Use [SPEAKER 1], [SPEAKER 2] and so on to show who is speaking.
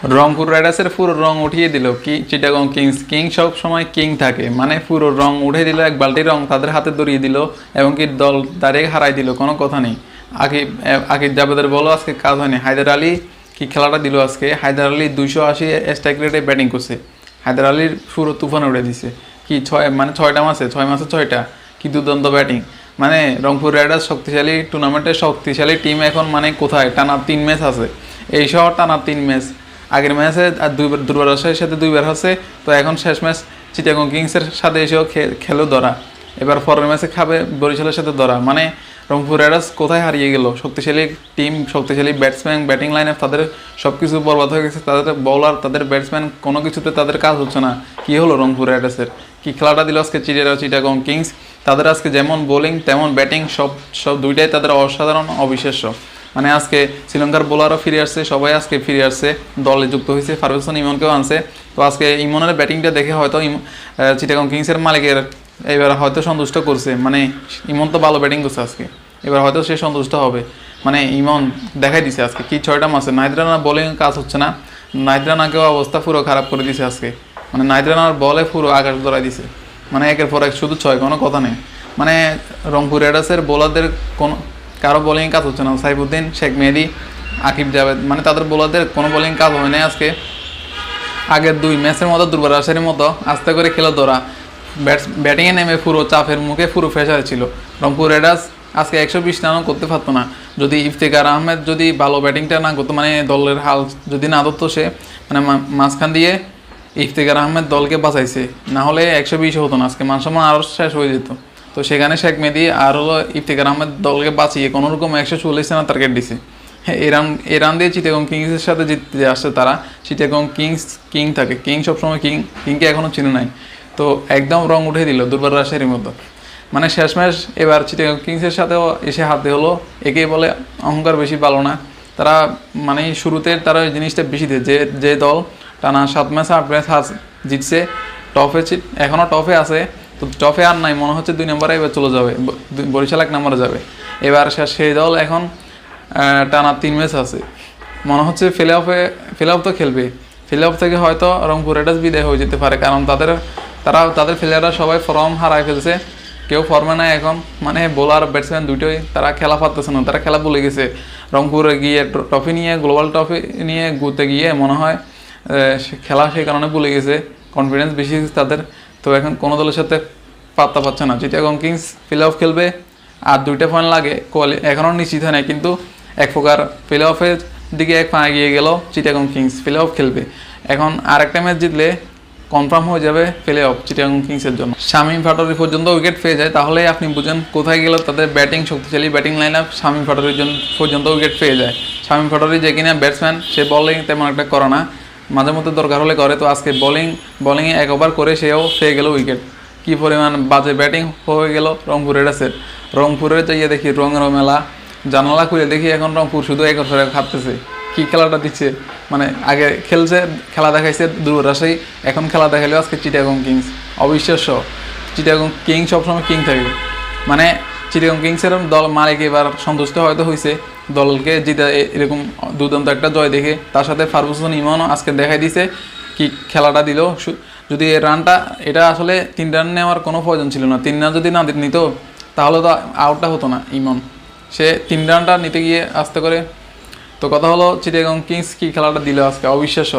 [SPEAKER 1] রংপুর রাইডার্সের পুরো রং উঠিয়ে দিল কি চিটাগং কিংস। কিং সব সময় কিং থাকে, মানে পুরো রং উঠে দিল, এক বালতি রং তাদের হাতে ধরিয়ে দিল এবং কি দল ডাইরেক্ট হারাই দিল, কোনো কথা নেই। আকিব জাভেদের বলো আজকে কাজ হয়নি। হায়দার আলী কি খেলাটা দিল আজকে। হায়দার আলী 280 স্ট্রাইক রেটে ব্যাটিং করছে। হায়দার আলীর পুরো তুফান উড়ে দিছে কি মানে 6টা মাসে 6টা কি দুর্দান্ত ব্যাটিং। মানে রংপুর রাইডার্স শক্তিশালী টুর্নামেন্টের শক্তিশালী টিম এখন, মানে কোথায় টানা 3 ম্যাচ আছে, এই সহ টানা 3 ম্যাচ। আগের ম্যাচে আর দুর্বার রাজশাহীর সাথে 2বার হচ্ছে, তো এখন শেষ ম্যাচ চিটাগং কিংসের সাথে এসেও খেলো ধরা, এবার পরের ম্যাচে খাবে বরিশালের সাথে ধরা। মানে রংপুর রাইডার্স কোথায় হারিয়ে গেল। শক্তিশালী টিম, শক্তিশালী ব্যাটসম্যান, ব্যাটিং লাইন আপ, তাদের সব কিছু বরবাদ হয়ে গেছে। তাদের বোলার, তাদের ব্যাটসম্যান, কোনো কিছুতে তাদের কাজ হচ্ছে না। কী হলো রংপুর রাইডার্সের, কি খেলাটা দিল আজকে চিটাগং কিংস। তাদের আজকে যেমন বোলিং তেমন ব্যাটিং, সব দুইটাই তাদের অসাধারণ, অবিশ্বাস্য। মানে আজকে শ্রীলঙ্কার বোলারও ফিরে আসছে, সবাই আজকে ফিরে আসছে, দলে যুক্ত হয়েছে। ফারগুসন ইমনকেও আনছে। তো আজকে ইমনের ব্যাটিংটা দেখে হয়তো চিটাগং কিংসের মালিকের এবার হয়তো সন্তুষ্ট করছে। মানে ইমন তো ভালো ব্যাটিং করছে আজকে, এবার হয়তো সে সন্তুষ্ট হবে। মানে ইমন দেখাই দিছে আজকে কি 6টা মাসে। নাহিদ রানার বোলিং কাজ হচ্ছে না, নাহিদ রানাকেও অবস্থা পুরো খারাপ করে দিছে আজকে। মানে নাহিদ রানার বলে পুরো আকাশ ধরাই দিছে, মানে একের পর এক শুধু 6, কোনো কথা নেই। মানে রংপুর রাইডার্সের বোলারদের কোনো কারো বোলিং কাজ হচ্ছে না। সাইফুদ্দিন, শেখ মেহেদী, আকিব জাভেদ, মানে তাদের বোলারদের কোনো বোলিং কাজ হয় না আজকে। আগের 2 ম্যাচের মতো দুর্বার রাজশাহীর মতো আস্তে করে খেলে ধরা, ব্যাটিংয়ে নেমে পুরো চাপের মুখে পুরো ফেসার ছিল। রংপুর রাইডার্স আজকে 120 রানও করতে পারতো না যদি ইফতেখার আহমেদ যদি ভালো ব্যাটিংটা না করতো, মানে দলের হাল যদি না ধরতো সে, মানে মাঝখান দিয়ে ইফতেখার আহমেদ দলকে বাঁচাইছে, না হলে 120 হতো না আজকে, মানসম্মান আরও শেষ হয়ে যেত। তো সেখানে শেখ মেহেদী আর হলো ইফতেখার আহমেদ দলকে বাঁচিয়ে কোনোরকম 140 রান টার্গেট দিছে। এই রান দিয়ে চিটাগং কিংসের সাথে জিততে আসছে তারা। চিটাগং কিং থাকে, কিং সবসময় কিংকে এখনও চিনে নাই। তো একদম রং উঠে দিল দুর্বার রাজশাহীর মতো। মানে শেষ ম্যাচ এবার চিটাগং কিংসের সাথেও এসে হাতে হলো। একেই বলে অহংকার বেশি ভালো না। তারা মানে শুরুতে তারা ওই জিনিসটা বেশি দেয়, যে দল টানা 7 ম্যাচ 8 ম্যাচ জিতছে, টপে এখনও টপে আছে, তো টপে আর নাই, মনে হচ্ছে 2 নম্বরে এবার চলে যাবে, বরিশাল 1 নম্বরে যাবে। এবার সেই দল এখন টানা 3 ম্যাচ আছে, মনে হচ্ছে প্লে অফ তো খেলবে। প্লে অফ থেকে হয়তো রংপুর রাইডার্স বিদায় হয়ে যেতে পারে, কারণ তাদের প্লেয়াররা সবাই ফর্ম হারায় ফেলছে, কেউ ফর্মে নাই এখন। মানে বোলার ব্যাটসম্যান দুটোই তারা খেলা পারতেছে না, তারা খেলা ভুলে গেছে। রংপুরে গিয়ে ট্রফি নিয়ে, গ্লোবাল ট্রফি নিয়ে ঘুরতে গিয়ে মনে হয় খেলা সেই কারণে ভুলে গেছে, কনফিডেন্স বেশি তাদের। তো এখন কোনো দলের সাথে পাত্তা পাচ্ছে না। চিটাগং কিংস প্লে অফ খেলবে, আর 2টা পয়েন্ট লাগে, এখনও নিশ্চিত হয় না, কিন্তু এক প্রকার প্লে অফের দিকে এক পা এগিয়ে গেল চিটাগং কিংস, প্লে অফ খেলবে। এখন আরেকটা ম্যাচ জিতলে কনফার্ম হয়ে যাবে প্লে অফ চিটাগং কিংসের জন্য। শামীম পাটোয়ারি পর্যন্ত উইকেট পেয়ে যায়, তাহলে আপনি বুঝেন কোথায় গেল তাদের ব্যাটিং, শক্তিশালী ব্যাটিং লাইন আপ। শামীম পাটোয়ারির পর্যন্ত উইকেট পেয়ে যায়। শামীম পাটোয়ারি যে কিনা ব্যাটসম্যান, সে বোলিং তেমন একটা করে না, মাঝে মধ্যে দরকার হলে করে। তো আজকে বোলিংয়ে 1 ওভার করে সেও পেয়ে গেল উইকেট। কী পরিমাণ বাজে ব্যাটিং হয়ে গেল রংপুর রাইডার্সের। রংপুরে যাইয়ে দেখি রঙের মেলা, জানালা খুলে দেখি এখন রংপুর শুধু 1 ওভারে খাটতেছে। কি খেলাটা দিচ্ছে, মানে আগে খেলা দেখাইছে দুর্বার রাজশাহী, এখন খেলা দেখাইলো আজকে চিটাগং কিংস। অবিশ্বাস্য, চিটাগং কিং সবসময় কিং থাকে। মানে চিটাগং কিংসের দল মালিক এবার সন্তুষ্ট হয়তো হয়েছে দলকে জিতে, এরকম দুর্দান্ত একটা জয় দেখে। তার সাথে ফারগুসন ইমনও আজকে দেখাই দিছে কি খেলাটা দিল। যদি এই রানটা, এটা আসলে 3 রান নেওয়ার কোনো প্রয়োজন ছিল না। 3 রান যদি না নিত তাহলে তো আউটটা হতো না ইমন, সে 3 রানটা নিতে গিয়ে আস্তে করে। তো কথা হলো চিটাগং কিংস কি খেলাটা দিল আজকে, অবিশ্বাস্য।